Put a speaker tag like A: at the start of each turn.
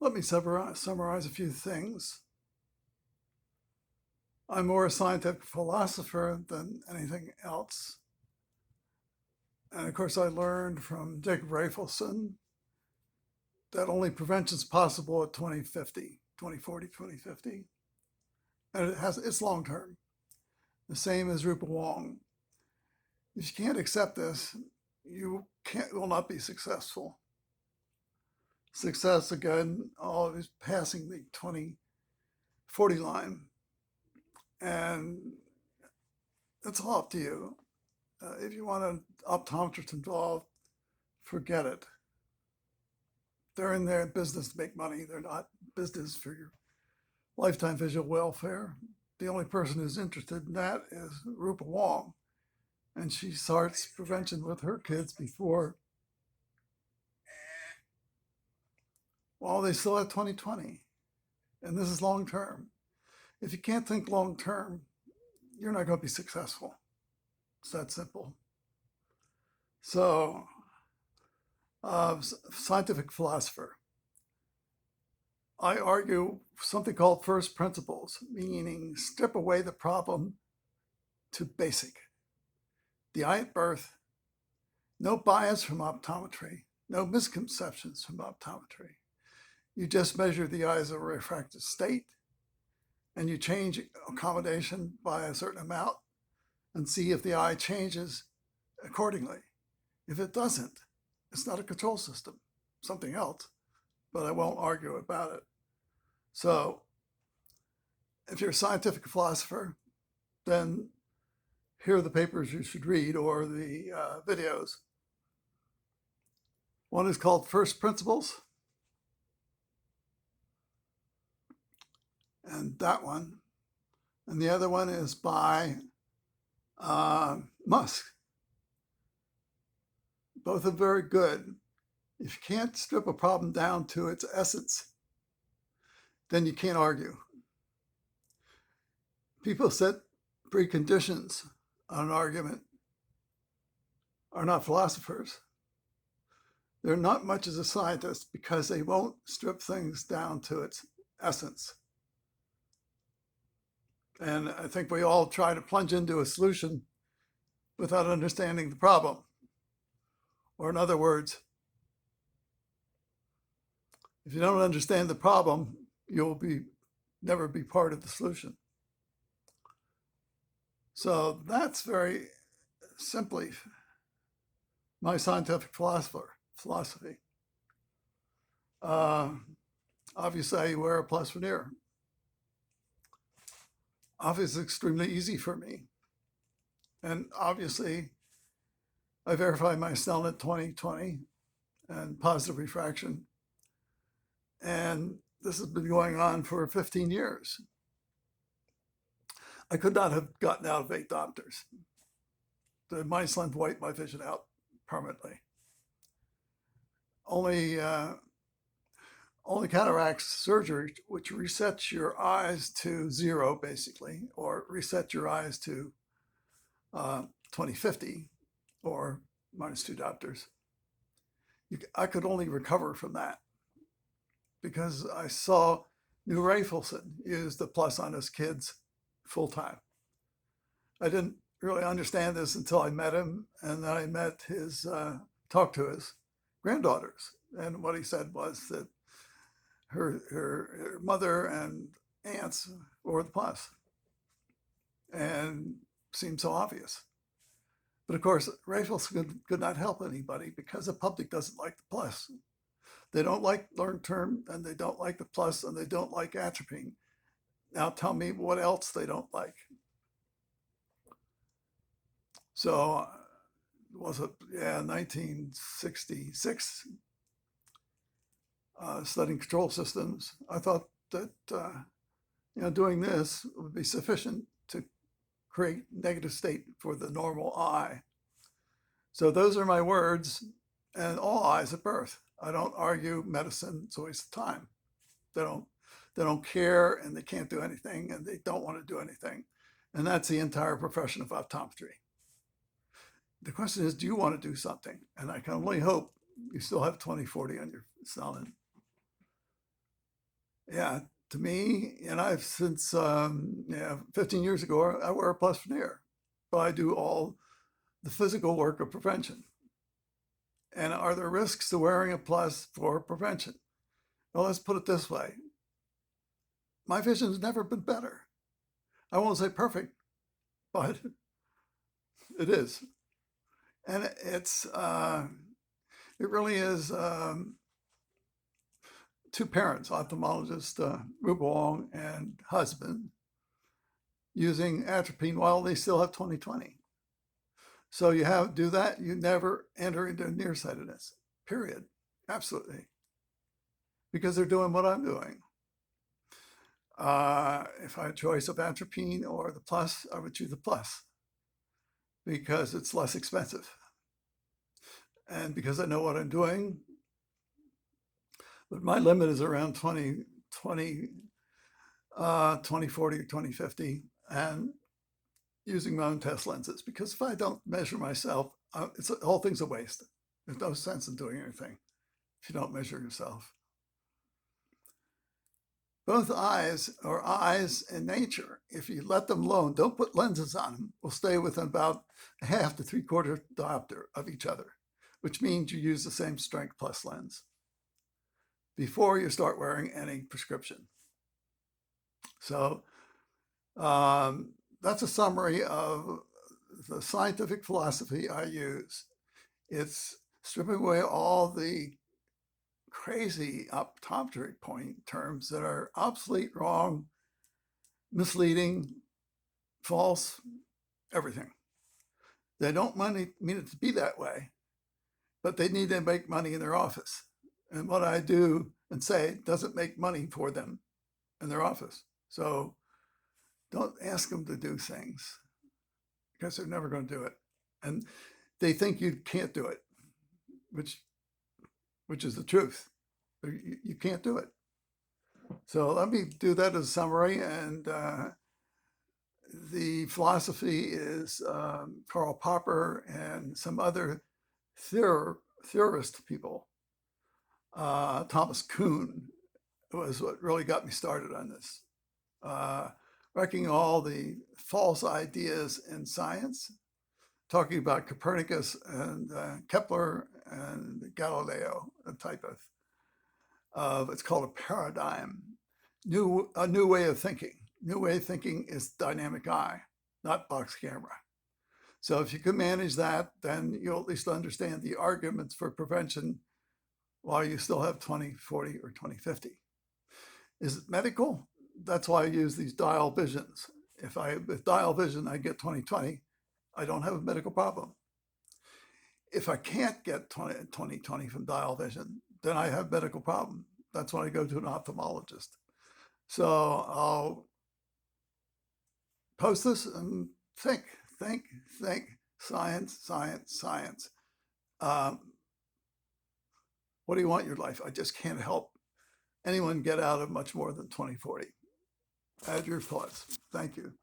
A: Let me summarize a few things. I'm more a scientific philosopher than anything else. And of course, I learned from Jacob Rafelson that only prevention is possible at 2050, 2040, 2050. And it's long term. The same as Rupa Wong. If you can't accept this, you will not be successful. Success, again, always passing the 2040 line. And it's all up to you. If you want an optometrist involved, forget it. They're in their business to make money. They're not business for your lifetime visual welfare. The only person who's interested in that is Rupa Wong. And she starts prevention with her kids before, well, they still have 2020. And this is long term. If you can't think long term, you're not going to be successful. It's that simple. So, scientific philosopher. I argue something called first principles, meaning strip away the problem to basic. The eye at birth, no bias from optometry, no misconceptions from optometry. You just measure the eye as a refractive state and you change accommodation by a certain amount and see if the eye changes accordingly. If it doesn't, it's not a control system, something else, but I won't argue about it. So if you're a scientific philosopher, then here are the papers you should read or the videos. One is called First Principles, and that one. And the other one is by Musk. Both are very good. If you can't strip a problem down to its essence, then you can't argue. People set preconditions on an argument are not philosophers. They're not much as a scientist because they won't strip things down to its essence. And I think we all try to plunge into a solution without understanding the problem. Or in other words, if you don't understand the problem, you'll never be part of the solution. So that's very simply my scientific philosophy. Obviously, I wear a plus veneer. Obviously, it's extremely easy for me. And obviously, I verified my Snellen 2020 and positive refraction. And this has been going on for 15 years. I could not have gotten out of 8 doctors. The mice lens wiped my vision out permanently. Only cataract surgery, which resets your eyes to 0, basically, or resets your eyes to 2050, or -2 diopters. I could only recover from that because I saw New Rafelson use the plus on his kids full time. I didn't really understand this until I met him, and then I met talked to his granddaughters, and what he said was that her mother and aunts were the plus, and seemed so obvious. But of course, Rafelson could not help anybody because the public doesn't like the plus. They don't like long term, and they don't like the plus, and they don't like atropine. Now tell me what else they don't like. So was it 1966, studying control systems. I thought that doing this would be sufficient to create negative state for the normal eye. So those are my words, and all eyes at birth. I don't argue medicine, it's a waste of time. They don't care, and they can't do anything, and they don't want to do anything. And that's the entire profession of optometry. The question is, do you want to do something? And I can only hope you still have 2040 on your Snellen. Yeah, to me, and I've since 15 years ago, I wear a plus veneer, but I do all the physical work of prevention. And are there risks to wearing a plus for prevention? Well, let's put it this way. My vision's never been better. I won't say perfect, but it is. And it really is two parents, ophthalmologist Ruba Wong and husband, using atropine while they still have 20/20. So you do that, you never enter into nearsightedness, period. Absolutely. Because they're doing what I'm doing. If I had a choice of atropine or the plus, I would choose the plus because it's less expensive. And because I know what I'm doing, but my limit is around 2040 or 2050, and using my own test lenses. Because if I don't measure myself, the whole thing's a waste. There's no sense in doing anything if you don't measure yourself. Both eyes are eyes in nature. If you let them alone, don't put lenses on them, will stay within about a half to 3/4 diopter of each other, which means you use the same strength plus lens before you start wearing any prescription. So that's a summary of the scientific philosophy I use. It's stripping away all the crazy optometry point terms that are obsolete, wrong, misleading, false, everything. They don't mean it to be that way, but they need to make money in their office. And what I do and say doesn't make money for them in their office. So don't ask them to do things because they're never going to do it. And they think you can't do it, which is the truth. You can't do it. So let me do that as a summary. And the philosophy is Karl Popper and some other theorist people. Thomas Kuhn was what really got me started on this. Wrecking all the false ideas in science, talking about Copernicus and Kepler and Galileo, a type of it's called a paradigm, a new way of thinking. New way of thinking is dynamic eye, not box camera. So if you can manage that, then you'll at least understand the arguments for prevention while you still have 20/40 or 20/50. Is it medical? That's why I use these dial visions. With dial vision, I get 20/20, I don't have a medical problem. If I can't get 20/20 from dial vision, then I have a medical problem. That's when I go to an ophthalmologist. So I'll post this and think, science, science, science. What do you want in your life? I just can't help anyone get out of much more than 20/40. Add your thoughts. Thank you.